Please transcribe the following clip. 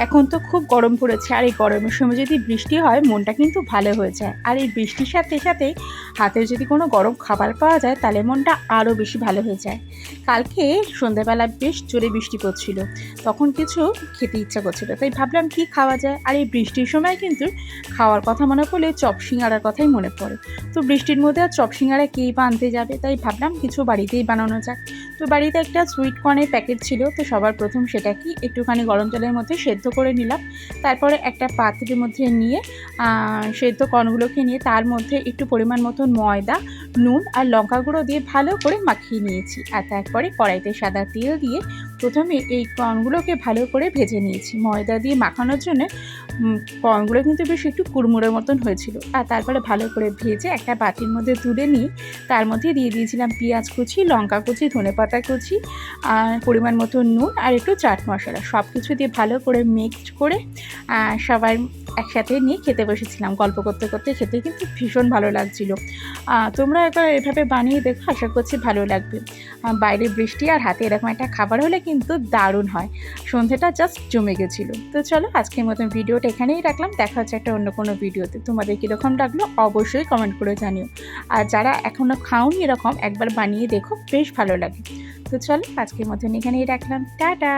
এখন তো খুব গরম পড়েছে, আর এই গরমের সময় যদি বৃষ্টি হয় মনটা কিন্তু ভালো হয়ে যায়। আর এই বৃষ্টির সাথে সাথে হাতে যদি কোনো গরম খাবার পাওয়া যায় তাহলে মনটা আরও বেশি ভালো হয়ে যায়। কালকে সন্ধ্যাবেলা বেশ জোরে বৃষ্টি পড়ছিল, তখন কিছু খেতে ইচ্ছা করছিল, তাই ভাবলাম কি খাওয়া যায়। আর এই বৃষ্টির সময় কিন্তু খাওয়ার কথা মনে পড়লে চপ সিঙ্গারার কথাই মনে পড়ে। তো বৃষ্টির মধ্যে আর চপ সিঙ্গারা কেই বা আনতে যাবে, তাই ভাবলাম কিছু বাড়িতেই বানানো যাক। তো বাড়িতে একটা সুইট কর্নের প্যাকেট ছিল, তো সবার প্রথম সেটা কি একটুখানি গরম জলের মধ্যে সেদ্ধ করে নিলাম। তারপরে একটা পাত্রের মধ্যে নিয়ে সেদ্ধ কর্নগুলোকে নিয়ে তার মধ্যে একটু পরিমাণ মতন ময়দা, নুন আর লঙ্কা গুঁড়ো দিয়ে ভালো করে মাখিয়ে নিয়েছি। আর তারপরে কড়াইতে সাদা তেল দিয়ে প্রথমে এই কর্নগুলোকে ভালো করে ভেজে নিয়েছি। ময়দা দিয়ে মাখানোর জন্য কর্নগুলো কিন্তু বেশ একটু কুড়মুড়ের মতন হয়েছিল। আর তারপরে ভালো করে ভেজে একটা বাটির মধ্যে তুলে নিয়ে তার মধ্যে দিয়ে দিয়েছিলাম পেঁয়াজ কুচি, লঙ্কা কুচি, ধনেপাতা কুচি, আর পরিমাণ মতো নুন আর একটু চাট মশলা, সব কিছু দিয়ে ভালো করে মিক্সড করে সবাই একসাথে নিয়ে খেতে বসেছিলাম। গল্প করতে করতে খেতে কিন্তু ভীষণ ভালো লাগছিল। তোমরা একবার এভাবে বানিয়ে দেখো, আশা করছি ভালো লাগবে। বাইরে বৃষ্টি আর হাতে এরকম একটা খাবার হলে কিন্তু দারুণ হয়। সন্ধেটা জাস্ট জমে গেছিলো। তো চলো আজকের মতন ভিডিওটা এখানেই রাখলাম, দেখা হচ্ছে একটা অন্য কোনো ভিডিওতে। তোমাদের কীরকম লাগলো অবশ্যই কমেন্ট করে জানিও। আর যারা এখনও খাওনি এরকম একবার বানিয়ে দেখো, বেশ ভালো লাগে। তো চলো আজকের মতন এখানেই রাখলাম, টাটা।